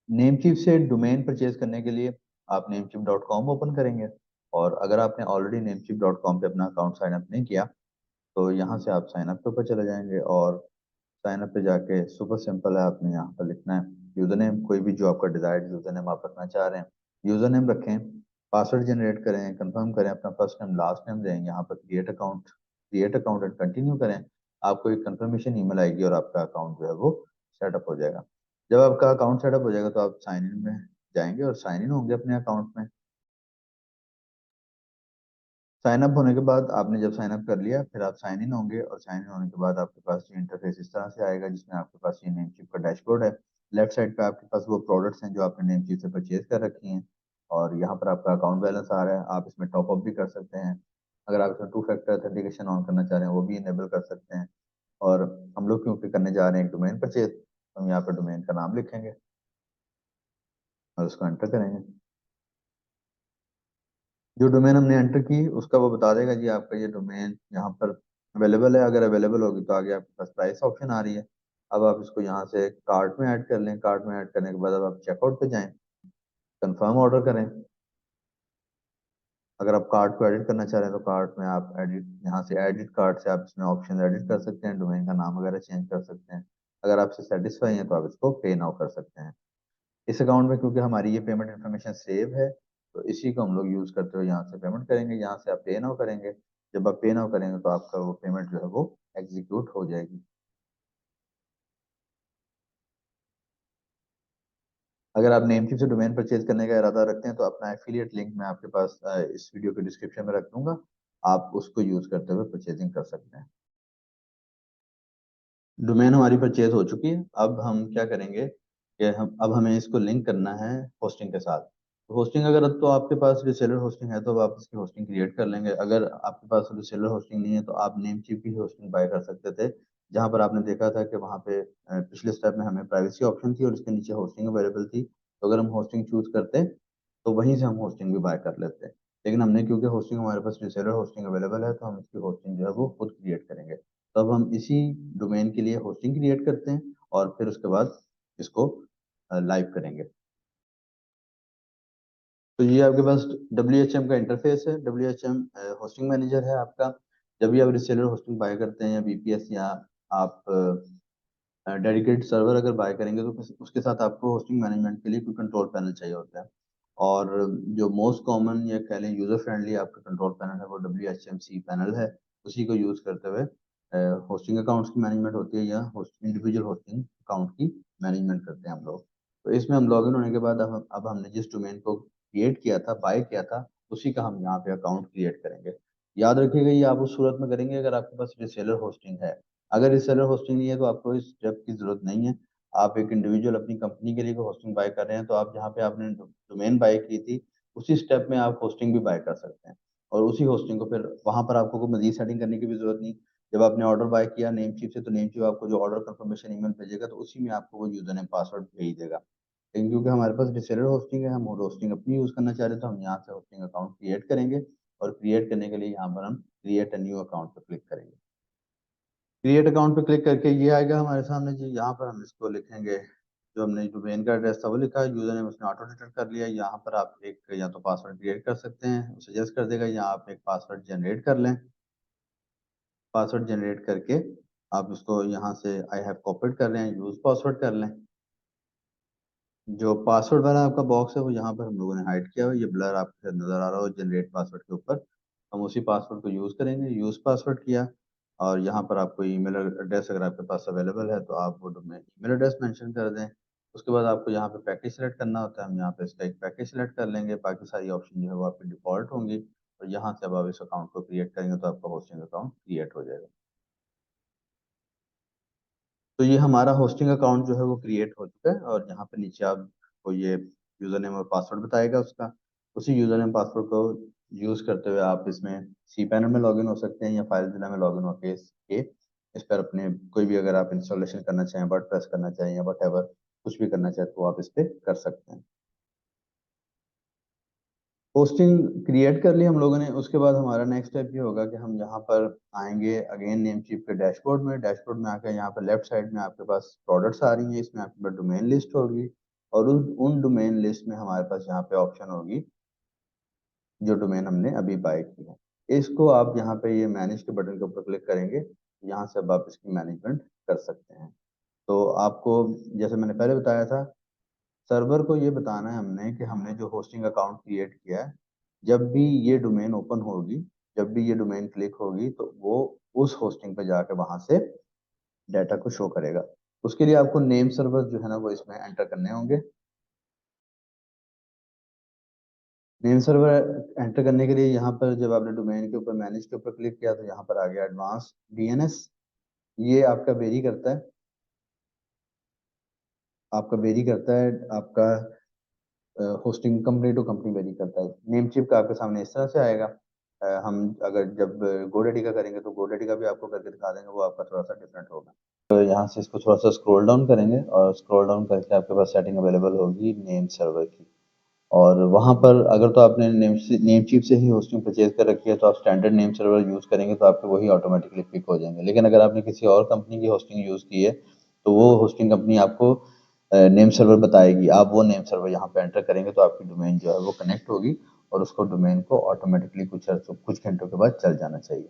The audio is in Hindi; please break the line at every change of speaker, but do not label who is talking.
नेमचीफ से डोमेन परचेज करने के लिए आप namecheap.com ओपन करेंगे। और अगर आपने ऑलरेडी namecheap.com पे अपना अकाउंट साइन अप नहीं किया तो यहाँ से आप साइन अप के ऊपर चले जाएंगे और साइन अप पे जाके सुपर सिंपल है, आपने यहाँ पर लिखना है यूजर नेम, कोई भी जो आपका डिजायर्ड यूजर नेम आप रखना चाह रहे हैं यूजर नेम रखें। पासवर्ड जनरेट करें, कंफर्म करें, अपना फर्स्ट नेम लास्ट नेम दें, यहाँ पर क्रिएट अकाउंट एंड कंटिन्यू करें। आपको एक कंफर्मेशन ईमेल आएगी और आपका अकाउंट जो है वो सेटअप हो जाएगा। जब आपका अकाउंट सेटअप हो जाएगा तो आप साइन इन में जाएंगे और साइन इन होंगे अपने अकाउंट में। साइन अप होने के बाद आपने जब साइन अप कर लिया फिर आप साइन इन होंगे और साइन इन होने के बाद आपके पास ये इंटरफेस इस तरह से आएगा जिसमें आपके पास ये नेमचीप का डैशबोर्ड है। लेफ्ट साइड पे आपके पास वो प्रोडक्ट्स हैं जो आपने नेमचीप से परचेज कर रखी हैं और यहाँ पर आपका अकाउंट बैलेंस आ रहा है। आप इसमें टॉप अप भी कर सकते हैं। अगर आप इसमें टू फैक्टर ऑथेंटिकेशन ऑन करना चाह रहे हैं वो भी इनेबल कर सकते हैं। और हम लोग क्योंकि करने जा रहे हैं एक डोमेन परचेज, तो हम यहाँ पर डोमेन का नाम लिखेंगे और उसको एंटर करेंगे। जो डोमेन हमने एंटर की उसका वो बता देगा जी आपका ये डोमेन यहाँ पर अवेलेबल है। अगर अवेलेबल होगी तो आगे आपके पास प्राइस ऑप्शन आ रही है। अब आप इसको यहाँ से कार्ट में ऐड कर लें। कार्ट में ऐड करने के बाद अब आप चेकआउट पे जाएं, कंफर्म ऑर्डर करें। अगर आप कार्ट को एडिट करना चाह रहे हैं तो कार्ट में आप एडिट, यहाँ से एडिट कार्ट से आप इसमें ऑप्शन एडिट कर सकते हैं, डोमेन का नाम वगैरह चेंज कर सकते हैं। अगर आपसे सेटिस्फाई हैं तो आप इसको पे नाउ कर सकते हैं। इस अकाउंट में क्योंकि हमारी ये पेमेंट इन्फॉर्मेशन सेव है तो इसी को हम लोग यूज करते हुए यहाँ से पेमेंट करेंगे। यहाँ से आप पे नाउ करेंगे। जब आप पे नाउ करेंगे तो आपका वो पेमेंट जो है वो एग्जीक्यूट हो जाएगी। अगर आप नेमचीफ से डोमेन परचेज करने का इरादा रखते हैं तो अपना एफिलिएट लिंक मैं आपके पास इस वीडियो के डिस्क्रिप्शन में रख दूंगा। आप उसको यूज करते हुए परचेजिंग कर सकते हैं। डोमेन हमारी परचेज हो चुकी है। अब हम क्या करेंगे कि हम अब हमें इसको लिंक करना है होस्टिंग के साथ। होस्टिंग अगर अब तो आपके पास रिसेलर होस्टिंग है तो अब आप इसकी होस्टिंग क्रिएट कर लेंगे। अगर आपके पास रिसेलर होस्टिंग नहीं है तो आप नेमचीप की होस्टिंग बाय कर सकते थे। जहां पर आपने देखा था कि वहां पे पिछले स्टेप में हमें प्राइवेसी ऑप्शन थी और इसके नीचे होस्टिंग अवेलेबल थी, तो अगर हम होस्टिंग चूज करते तो वहीं से हम होस्टिंग भी बाय कर लेते। लेकिन हमने क्योंकि होस्टिंग हमारे पास रिसेलर होस्टिंग अवेलेबल है तो हम इसकी होस्टिंग जो है वो खुद क्रिएट करेंगे। तो अब हम इसी डोमेन के लिए होस्टिंग क्रिएट करते हैं और फिर उसके बाद इसको लाइव करेंगे। तो ये आपके पास WHM का इंटरफेस है। WHM होस्टिंग मैनेजर है आपका। जब भी आप रिसेलर होस्टिंग बाय करते हैं या VPS या आप डेडिकेटेड सर्वर अगर बाय करेंगे तो उसके साथ आपको होस्टिंग मैनेजमेंट के लिए कोई कंट्रोल पैनल चाहिए होता है। और जो मोस्ट कॉमन या कह लें यूजर फ्रेंडली आपका कंट्रोल पैनल है वो WHMC पैनल है। उसी को यूज करते हुए होस्टिंग अकाउंट्स की मैनेजमेंट होती है या इंडिविजुअल होस्टिंग अकाउंट की मैनेजमेंट करते हैं हम लोग। तो इसमें हम लॉगिन होने के बाद अब हमने जिस डोमेन को क्रिएट किया था, बाय किया था, उसी का हम यहाँ पे अकाउंट क्रिएट करेंगे। याद रखिएगा ये आप उस सूरत में करेंगे अगर आपके पास रिसेलर होस्टिंग है। अगर रिसेलर होस्टिंग नहीं है तो आपको इस स्टेप की जरूरत नहीं है। आप एक इंडिविजुअल अपनी कंपनी के लिए होस्टिंग बाय कर रहे हैं तो आप जहाँ पे आपने डोमेन बाय की थी उसी स्टेप में आप होस्टिंग भी बाय कर सकते हैं। और उसी होस्टिंग को फिर वहां पर आपको कोई मजीद सेटिंग करने की भी जरूरत नहीं। जब आपने ऑर्डर बाय किया नेमचीफ से तो नेमचीफ आपको जो ऑर्डर कंफर्मेशन ईमेल भेजेगा तो उसी में आपको वो यूजर नेम पासवर्ड भेज देगा। लेकिन क्योंकि हमारे पास रिसेलर होस्टिंग है, हम होस्टिंग अपनी यूज करना चाह रहे हैं तो हम यहाँ से होस्टिंग अकाउंट क्रिएट करेंगे। और क्रिएट करने के लिए यहाँ पर हम क्रिएट अ न्यू अकाउंट पर क्लिक करेंगे। क्रिएट अकाउंट पे क्लिक करके ये आएगा हमारे सामने जी। यहाँ पर हम इसको लिखेंगे, जो हमने डोमेन का एड्रेस था वो लिखा है, यूजर नेम उसने ऑटो डिटेक्ट कर लिया। यहाँ पर आप एक या तो पासवर्ड क्रिएट कर सकते हैं, सजेस्ट कर देगा, या आप एक पासवर्ड जनरेट कर लें। पासवर्ड जनरेट करके आप उसको यहाँ से आई हैव कॉपीड कर लें, यूज पासवर्ड कर लें। जो पासवर्ड वाला आपका बॉक्स है वो यहाँ पर हम लोगों ने हाइड किया हुआ है, ये ब्लर आपको नजर आ रहा हो जनरेट पासवर्ड के ऊपर। हम उसी पासवर्ड को यूज करेंगे, यूज पासवर्ड किया। और यहाँ पर आपको ईमेल एड्रेस अगर आपके पास अवेलेबल है तो आप वो ईमेल एड्रेस मेंशन कर दें। उसके बाद आपको यहाँ पे पैकेज सेलेक्ट करना होता है, हम यहाँ पे इसका एक पैकेज सेलेक्ट कर लेंगे। बाकी सारी ऑप्शन जो है वो आपकी डिफॉल्ट होंगी। और यहाँ से अब आप इस अकाउंट को क्रिएट करेंगे तो आपका होस्टिंग अकाउंट क्रिएट हो जाएगा। तो ये हमारा होस्टिंग अकाउंट जो है वो क्रिएट हो चुका है और यहाँ पे नीचे आपको ये यूजर नेम और पासवर्ड बताएगा उसका। उसी यूजर नेम पासवर्ड को यूज करते हुए आप इसमें सी पैनल में लॉगिन हो सकते हैं या फाइलजिला में लॉगिन होकर इसके इस पर अपने कोई भी अगर आप इंस्टॉलेशन करना चाहें, वर्डप्रेस करना चाहें या वट कुछ भी करना चाहें तो आप इस पे कर सकते हैं। पोस्टिंग क्रिएट कर ली हम लोगों ने। उसके बाद हमारा नेक्स्ट स्टेप ये होगा कि हम यहाँ पर आएंगे अगेन नेमचीफ के डैशबोर्ड में। डैशबोर्ड में आकर यहाँ पर लेफ्ट साइड में आपके पास प्रोडक्ट्स आ रही हैं, इसमें आपके पास डोमेन लिस्ट होगी। और उन डोमेन लिस्ट में हमारे पास यहाँ पे ऑप्शन होगी जो डोमेन हमने अभी बाय की है। इसको आप यहाँ पे ये मैनेज के बटन के ऊपर क्लिक करेंगे, यहाँ से अब आप इसकी मैनेजमेंट कर सकते हैं। तो आपको जैसे मैंने पहले बताया था, सर्वर को ये बताना है हमने कि हमने जो होस्टिंग अकाउंट क्रिएट किया है, जब भी ये डोमेन ओपन होगी, जब भी ये डोमेन क्लिक होगी, तो वो उस होस्टिंग पे जाके वहां से डाटा को शो करेगा। उसके लिए आपको नेम सर्वर जो है ना वो इसमें एंटर करने होंगे। नेम सर्वर एंटर करने के लिए यहाँ पर जब आपने डोमेन के ऊपर मैनेज के ऊपर क्लिक किया तो यहाँ पर आ गया एडवांस डीएनएस। ये आपका वेरी करता है, आपका hosting company to company vary करता है। नेम चिप का आपके सामने इस तरह से आएगा। हम अगर जब गोडैडी का करेंगे तो गोडैडी का भी आपको करके दिखा देंगे, वो आपका थोड़ा सा डिफरेंट होगा। तो यहाँ से इसको थोड़ा सा स्क्रॉल डाउन करेंगे और स्क्रॉल डाउन करके आपके पास सेटिंग अवेलेबल होगी नेम सर्वर की। और वहाँ पर अगर तो आपने नेम चीप से ही होस्टिंग परचेज कर रखी है तो आप स्टैंडर्ड नेम सर्वर यूज़ करेंगे तो आपके वही ऑटोमेटिकली पिक हो जाएंगे। लेकिन अगर आपने किसी और कंपनी की होस्टिंग यूज़ की है तो वो होस्टिंग कंपनी आपको नेम सर्वर बताएगी। आप वो नेम सर्वर यहाँ पे एंटर करेंगे तो आपकी डोमेन जो है वो कनेक्ट होगी और उसको डोमेन को ऑटोमेटिकली कुछ घंटों के बाद चल जाना चाहिए।